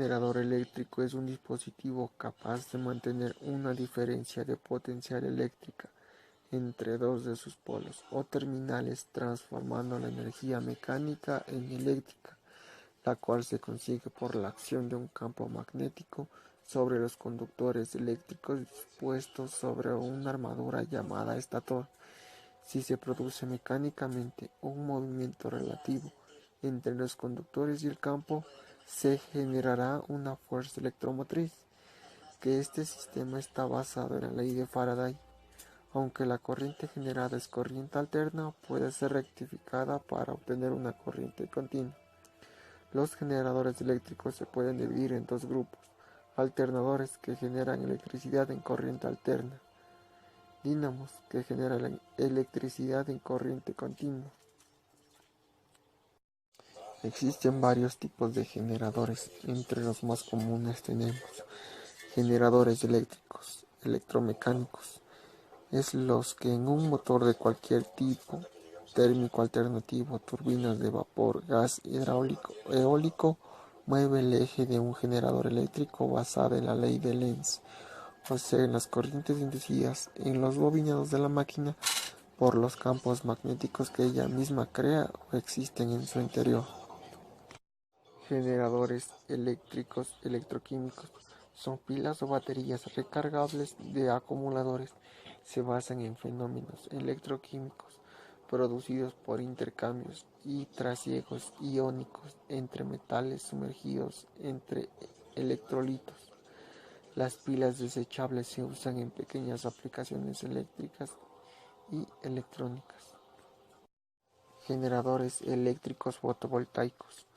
generador eléctrico es un dispositivo capaz de mantener una diferencia de potencial eléctrica entre dos de sus polos o terminales, transformando la energía mecánica en eléctrica, la cual se consigue por la acción de un campo magnético sobre los conductores eléctricos dispuestos sobre una armadura llamada estator. Si se produce mecánicamente un movimiento relativo entre los conductores y el campo, se generará una fuerza electromotriz, que este sistema está basado en la ley de Faraday. Aunque la corriente generada es corriente alterna, puede ser rectificada para obtener una corriente continua. Los generadores eléctricos se pueden dividir en dos grupos: alternadores, que generan electricidad en corriente alterna; dínamos, que generan electricidad en corriente continua. Existen varios tipos de generadores. Entre los más comunes tenemos generadores eléctricos, electromecánicos. Es los que en un motor de cualquier tipo, térmico alternativo, turbinas de vapor, gas hidráulico, eólico, mueve el eje de un generador eléctrico basado en la ley de Lenz, o sea, en las corrientes inducidas en los bobinados de la máquina por los campos magnéticos que ella misma crea o existen en su interior. Generadores eléctricos electroquímicos son pilas o baterías recargables de acumuladores. Se basan en fenómenos electroquímicos producidos por intercambios y trasiegos iónicos entre metales sumergidos entre electrolitos. Las pilas desechables se usan en pequeñas aplicaciones eléctricas y electrónicas. Generadores eléctricos fotovoltaicos.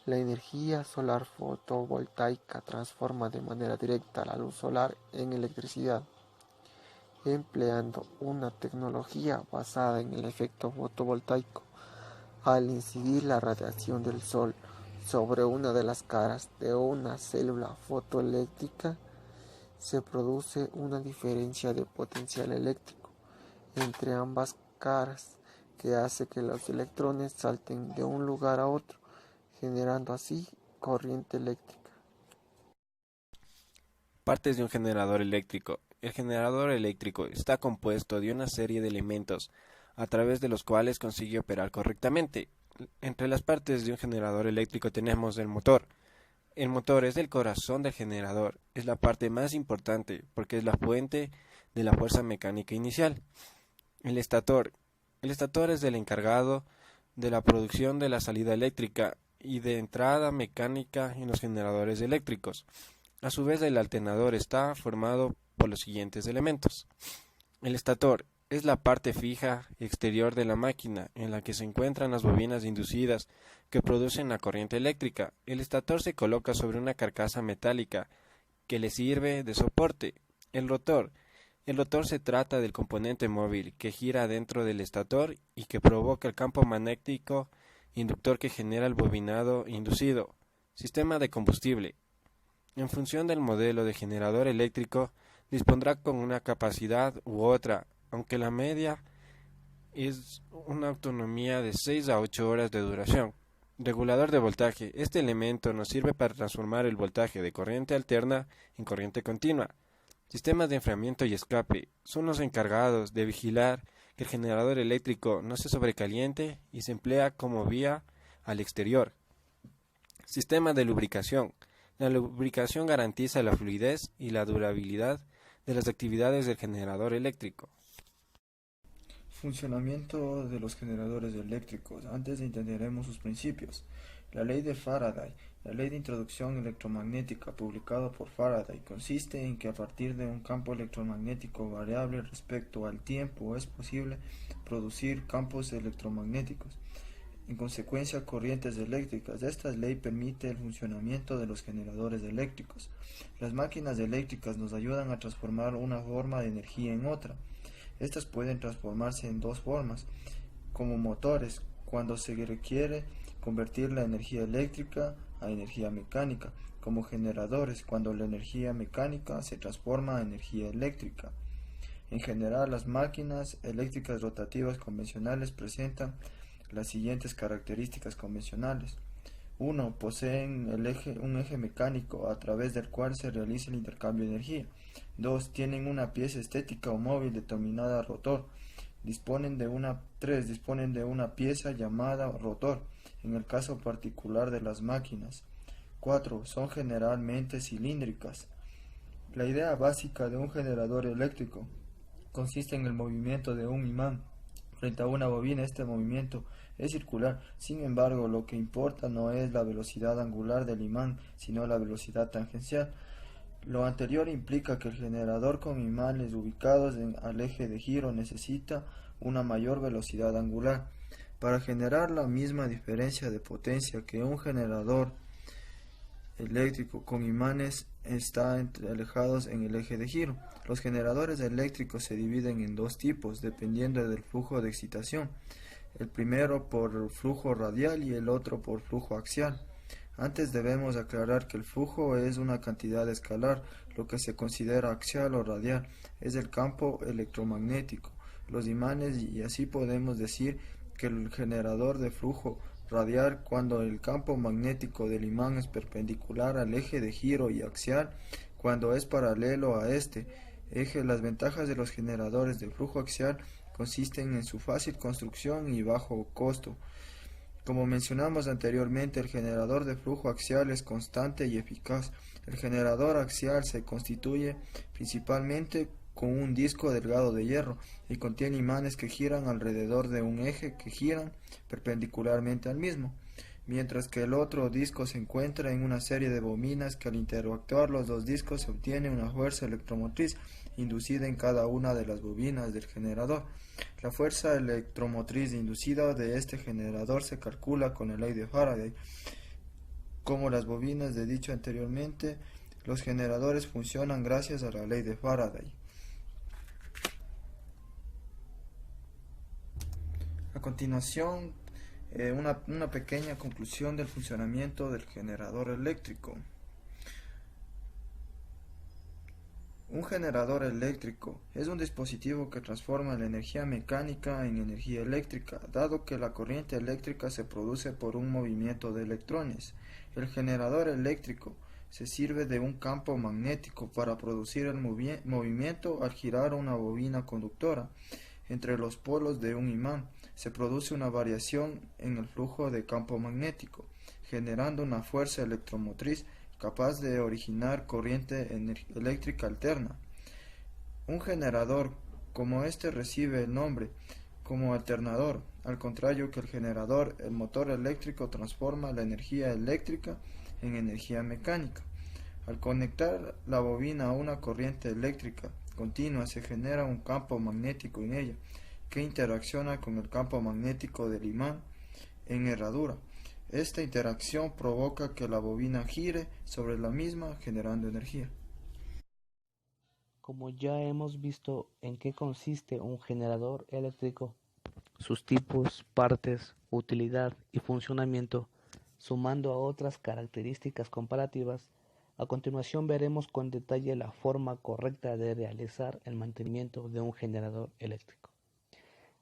La energía solar fotovoltaica transforma de manera directa la luz solar en electricidad, empleando una tecnología basada en el efecto fotovoltaico. Al incidir la radiación del sol sobre una de las caras de una célula fotoeléctrica, se produce una diferencia de potencial eléctrico entre ambas caras que hace que los electrones salten de un lugar a otro, generando así corriente eléctrica. Partes de un generador eléctrico. El generador eléctrico está compuesto de una serie de elementos a través de los cuales consigue operar correctamente. Entre las partes de un generador eléctrico tenemos el motor. El motor es el corazón del generador, es la parte más importante porque es la fuente de la fuerza mecánica inicial. El estator. El estator es el encargado de la producción de la salida eléctrica y de entrada mecánica en los generadores eléctricos. A su vez, el alternador está formado por los siguientes elementos. El estator es la parte fija exterior de la máquina en la que se encuentran las bobinas inducidas que producen la corriente eléctrica. El estator se coloca sobre una carcasa metálica que le sirve de soporte. El rotor. El rotor se trata del componente móvil que gira dentro del estator y que provoca el campo magnético inductor que genera el bobinado inducido. Sistema de combustible. En función del modelo de generador eléctrico, dispondrá con una capacidad u otra, aunque la media es una autonomía de 6 a 8 horas de duración. Regulador de voltaje. Este elemento nos sirve para transformar el voltaje de corriente alterna en corriente continua. Sistemas de enfriamiento y escape. Son los encargados de vigilar que el generador eléctrico no se sobrecaliente y se emplea como vía al exterior. Sistema de lubricación. La lubricación garantiza la fluidez y la durabilidad de las actividades del generador eléctrico. Funcionamiento de los generadores eléctricos. Antes entenderemos sus principios. La ley de Faraday. La ley de introducción electromagnética publicada por Faraday consiste en que a partir de un campo electromagnético variable respecto al tiempo es posible producir campos electromagnéticos. En consecuencia, corrientes eléctricas. Esta ley permite el funcionamiento de los generadores eléctricos. Las máquinas eléctricas nos ayudan a transformar una forma de energía en otra. Estas pueden transformarse en dos formas, como motores, cuando se requiere convertir la energía eléctrica a energía mecánica, como generadores, cuando la energía mecánica se transforma a energía eléctrica. En general, las máquinas eléctricas rotativas convencionales presentan las siguientes características convencionales. 1. Poseen un eje mecánico a través del cual se realiza el intercambio de energía. 2. Tienen una pieza estática o móvil denominada rotor. 3. Disponen de una pieza llamada rotor, en el caso particular de las máquinas. 4. Son generalmente cilíndricas. La idea básica de un generador eléctrico consiste en el movimiento de un imán frente a una bobina. Este movimiento es circular. Sin embargo, lo que importa no es la velocidad angular del imán, sino la velocidad tangencial. Lo anterior implica que el generador con imanes ubicados al eje de giro necesita una mayor velocidad angular para generar la misma diferencia de potencia que un generador eléctrico con imanes está alejados en el eje de giro. Los generadores eléctricos se dividen en dos tipos dependiendo del flujo de excitación, el primero por flujo radial y el otro por flujo axial. Antes debemos aclarar que el flujo es una cantidad escalar. Lo que se considera axial o radial es el campo electromagnético, los imanes, y así podemos decir que el generador de flujo radial cuando el campo magnético del imán es perpendicular al eje de giro y axial cuando es paralelo a este eje. Las ventajas de los generadores de flujo axial consisten en su fácil construcción y bajo costo. Como mencionamos anteriormente, el generador de flujo axial es constante y eficaz. El generador axial se constituye principalmente con un disco delgado de hierro y contiene imanes que giran alrededor de un eje que giran perpendicularmente al mismo, mientras que el otro disco se encuentra en una serie de bobinas que al interactuar los dos discos se obtiene una fuerza electromotriz inducida en cada una de las bobinas del generador. La fuerza electromotriz inducida de este generador se calcula con la ley de Faraday. Como las bobinas de dicho anteriormente, los generadores funcionan gracias a la ley de Faraday. A continuación, una pequeña conclusión del funcionamiento del generador eléctrico. Un generador eléctrico es un dispositivo que transforma la energía mecánica en energía eléctrica, dado que la corriente eléctrica se produce por un movimiento de electrones. El generador eléctrico se sirve de un campo magnético para producir el movimiento al girar una bobina conductora entre los polos de un imán. Se produce una variación en el flujo de campo magnético, generando una fuerza electromotriz capaz de originar corriente eléctrica alterna. Un generador como este recibe el nombre como alternador, al contrario que el generador. El motor eléctrico transforma la energía eléctrica en energía mecánica. Al conectar la bobina a una corriente eléctrica continua se genera un campo magnético en ella, que interacciona con el campo magnético del imán en herradura. Esta interacción provoca que la bobina gire sobre la misma, generando energía. Como ya hemos visto en qué consiste un generador eléctrico, sus tipos, partes, utilidad y funcionamiento, sumando a otras características comparativas, a continuación veremos con detalle la forma correcta de realizar el mantenimiento de un generador eléctrico.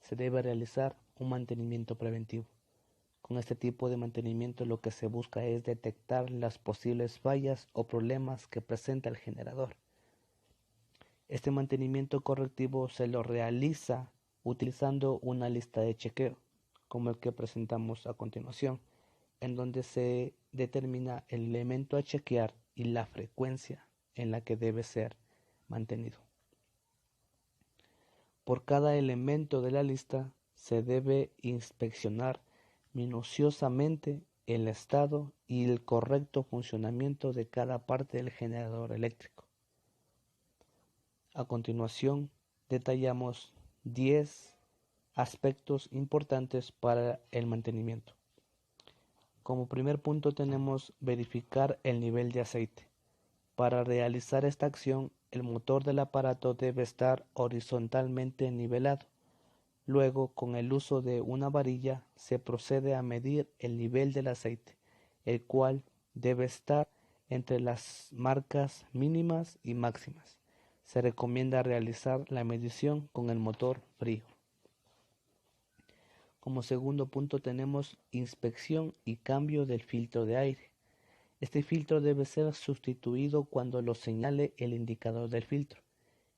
Se debe realizar un mantenimiento preventivo. Con este tipo de mantenimiento lo que se busca es detectar las posibles fallas o problemas que presenta el generador. Este mantenimiento correctivo se lo realiza utilizando una lista de chequeo, como el que presentamos a continuación, en donde se determina el elemento a chequear y la frecuencia en la que debe ser mantenido. Por cada elemento de la lista se debe inspeccionar minuciosamente el estado y el correcto funcionamiento de cada parte del generador eléctrico. A continuación, detallamos 10 aspectos importantes para el mantenimiento. Como primer punto tenemos verificar el nivel de aceite. Para realizar esta acción, el motor del aparato debe estar horizontalmente nivelado. Luego, con el uso de una varilla, se procede a medir el nivel del aceite, el cual debe estar entre las marcas mínimas y máximas. Se recomienda realizar la medición con el motor frío. Como segundo punto tenemos inspección y cambio del filtro de aire. Este filtro debe ser sustituido cuando lo señale el indicador del filtro.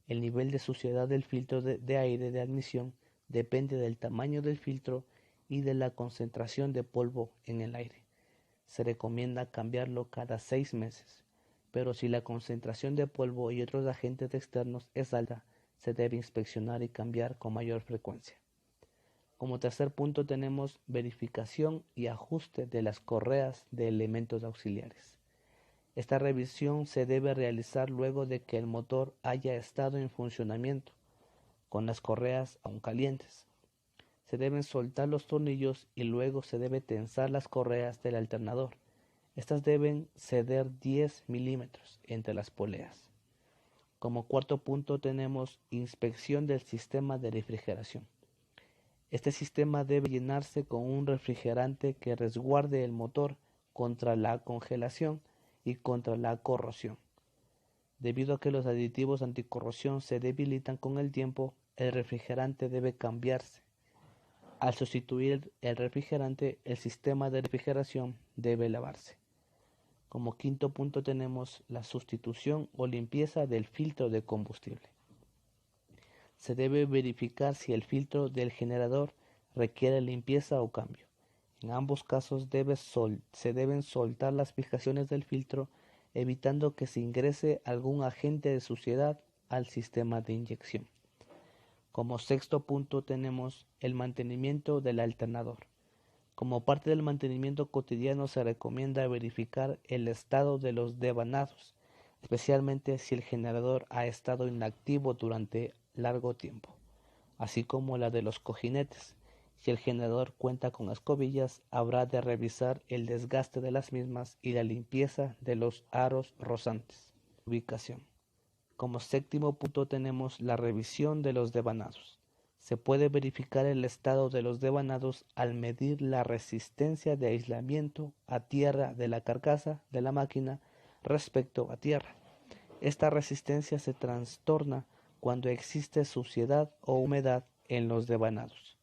El nivel de suciedad del filtro de aire de admisión depende del tamaño del filtro y de la concentración de polvo en el aire. Se recomienda cambiarlo cada 6 meses, pero si la concentración de polvo y otros agentes externos es alta, se debe inspeccionar y cambiar con mayor frecuencia. Como tercer punto tenemos verificación y ajuste de las correas de elementos auxiliares. Esta revisión se debe realizar luego de que el motor haya estado en funcionamiento, con las correas aún calientes. Se deben soltar los tornillos y luego se debe tensar las correas del alternador. Estas deben ceder 10 milímetros entre las poleas. Como cuarto punto tenemos inspección del sistema de refrigeración. Este sistema debe llenarse con un refrigerante que resguarde el motor contra la congelación y contra la corrosión. Debido a que los aditivos anticorrosión se debilitan con el tiempo, el refrigerante debe cambiarse. Al sustituir el refrigerante, el sistema de refrigeración debe lavarse. Como quinto punto tenemos la sustitución o limpieza del filtro de combustible. Se debe verificar si el filtro del generador requiere limpieza o cambio. En ambos casos se deben soltar las fijaciones del filtro, evitando que se ingrese algún agente de suciedad al sistema de inyección. Como sexto punto tenemos el mantenimiento del alternador. Como parte del mantenimiento cotidiano se recomienda verificar el estado de los devanados, especialmente si el generador ha estado inactivo durante largo tiempo, así como la de los cojinetes. Si el generador cuenta con escobillas, habrá de revisar el desgaste de las mismas y la limpieza de los aros rozantes. Ubicación. Como séptimo punto tenemos la revisión de los devanados. Se puede verificar el estado de los devanados al medir la resistencia de aislamiento a tierra de la carcasa de la máquina respecto a tierra. Esta resistencia se trastorna cuando existe suciedad o humedad en los devanados.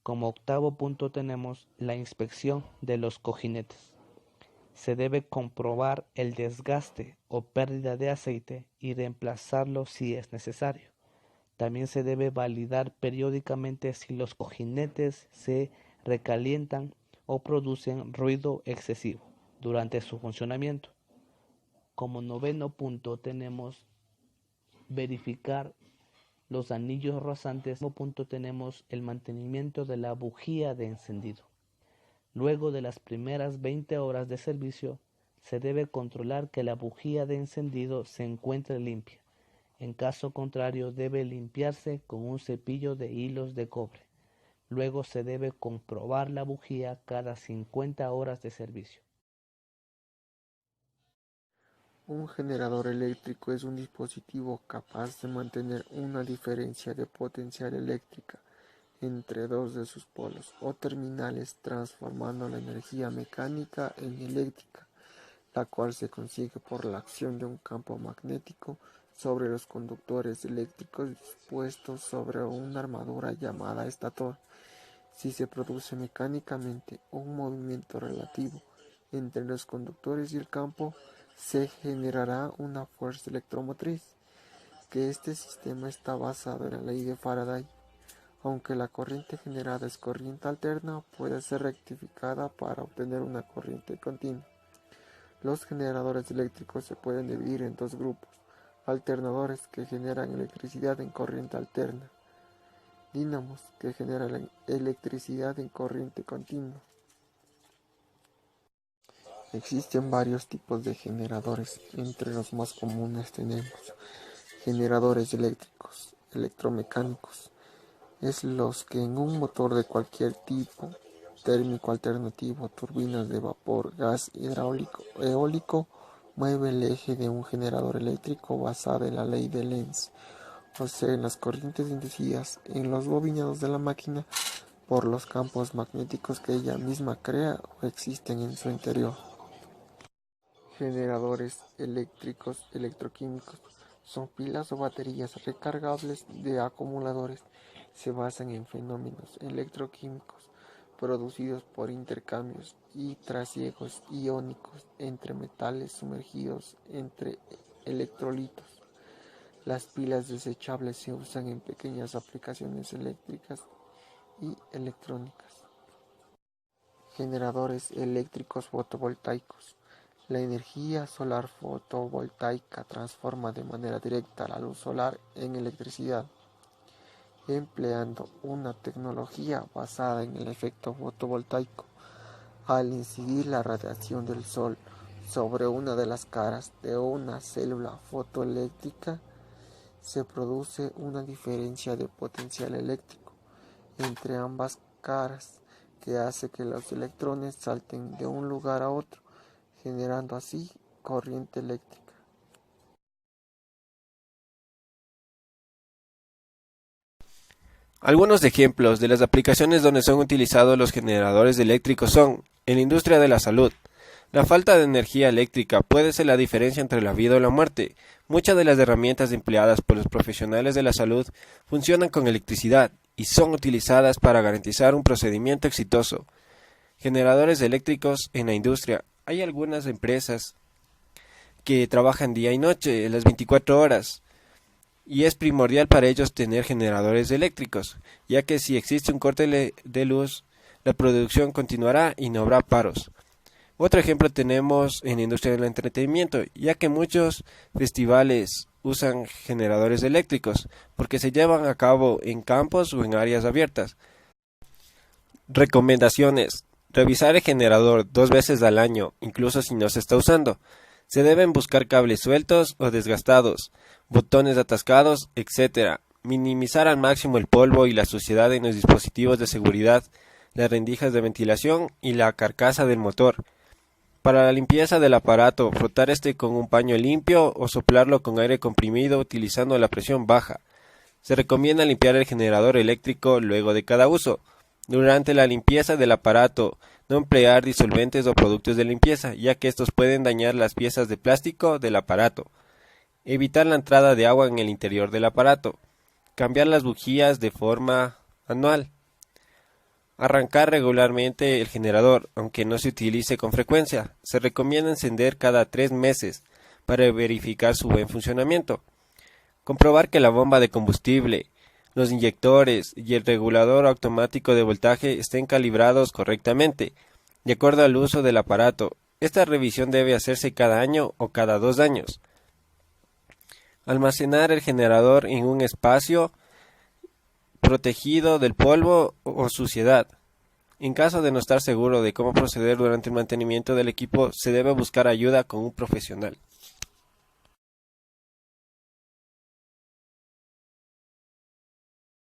Como octavo punto tenemos la inspección de los cojinetes. Se debe comprobar el desgaste o pérdida de aceite y reemplazarlo si es necesario. También se debe validar periódicamente si los cojinetes se recalientan o producen ruido excesivo durante su funcionamiento. Como noveno punto tenemos verificar los anillos rozantes. Como punto tenemos el mantenimiento de la bujía de encendido. Luego de las primeras 20 horas de servicio, se debe controlar que la bujía de encendido se encuentre limpia. En caso contrario, debe limpiarse con un cepillo de hilos de cobre. Luego se debe comprobar la bujía cada 50 horas de servicio. Un generador eléctrico es un dispositivo capaz de mantener una diferencia de potencial eléctrica entre dos de sus polos o terminales, transformando la energía mecánica en eléctrica, la cual se consigue por la acción de un campo magnético sobre los conductores eléctricos dispuestos sobre una armadura llamada estator. Si se produce mecánicamente un movimiento relativo entre los conductores y el campo, se generará una fuerza electromotriz, que este sistema está basado en la ley de Faraday. Aunque la corriente generada es corriente alterna, puede ser rectificada para obtener una corriente continua. Los generadores eléctricos se pueden dividir en dos grupos: alternadores, que generan electricidad en corriente alterna; dínamos, que generan electricidad en corriente continua. Existen varios tipos de generadores. Entre los más comunes tenemos generadores eléctricos, electromecánicos. Es los que en un motor de cualquier tipo, térmico, alternativo, turbinas de vapor, gas, hidráulico, eólico, mueve el eje de un generador eléctrico basado en la ley de Lenz, o sea, en las corrientes inducidas en los bobinados de la máquina por los campos magnéticos que ella misma crea o existen en su interior. Generadores eléctricos electroquímicos Son pilas o baterías recargables de acumuladores. Se basan en fenómenos electroquímicos producidos por intercambios y trasiegos iónicos entre metales sumergidos entre electrolitos. Las pilas desechables se usan en pequeñas aplicaciones eléctricas y electrónicas. Generadores eléctricos fotovoltaicos. La energía solar fotovoltaica transforma de manera directa la luz solar en electricidad, empleando una tecnología basada en el efecto fotovoltaico. Al incidir la radiación del sol sobre una de las caras de una célula fotoeléctrica, se produce una diferencia de potencial eléctrico entre ambas caras que hace que los electrones salten de un lugar a otro, generando así corriente eléctrica. Algunos ejemplos de las aplicaciones donde son utilizados los generadores eléctricos son en la industria de la salud. La falta de energía eléctrica puede ser la diferencia entre la vida o la muerte. Muchas de las herramientas empleadas por los profesionales de la salud funcionan con electricidad y son utilizadas para garantizar un procedimiento exitoso. Generadores eléctricos en la industria. Hay algunas empresas que trabajan día y noche, las 24 horas, y es primordial para ellos tener generadores eléctricos, ya que si existe un corte de luz, la producción continuará y no habrá paros. Otro ejemplo tenemos en la industria del entretenimiento, ya que muchos festivales usan generadores eléctricos, porque se llevan a cabo en campos o en áreas abiertas. Recomendaciones. Revisar el generador 2 veces al año, incluso si no se está usando. Se deben buscar cables sueltos o desgastados, botones atascados, etc. Minimizar al máximo el polvo y la suciedad en los dispositivos de seguridad, las rendijas de ventilación y la carcasa del motor. Para la limpieza del aparato, frotar este con un paño limpio o soplarlo con aire comprimido utilizando la presión baja. Se recomienda limpiar el generador eléctrico luego de cada uso. Durante la limpieza del aparato, no emplear disolventes o productos de limpieza, ya que estos pueden dañar las piezas de plástico del aparato. Evitar la entrada de agua en el interior del aparato. Cambiar las bujías de forma anual. Arrancar regularmente el generador, aunque no se utilice con frecuencia. Se recomienda encender cada 3 meses para verificar su buen funcionamiento. Comprobar que la bomba de combustible, los inyectores y el regulador automático de voltaje estén calibrados correctamente, de acuerdo al uso del aparato. Esta revisión debe hacerse cada año o cada 2 años. Almacenar el generador en un espacio protegido del polvo o suciedad. En caso de no estar seguro de cómo proceder durante el mantenimiento del equipo, se debe buscar ayuda con un profesional.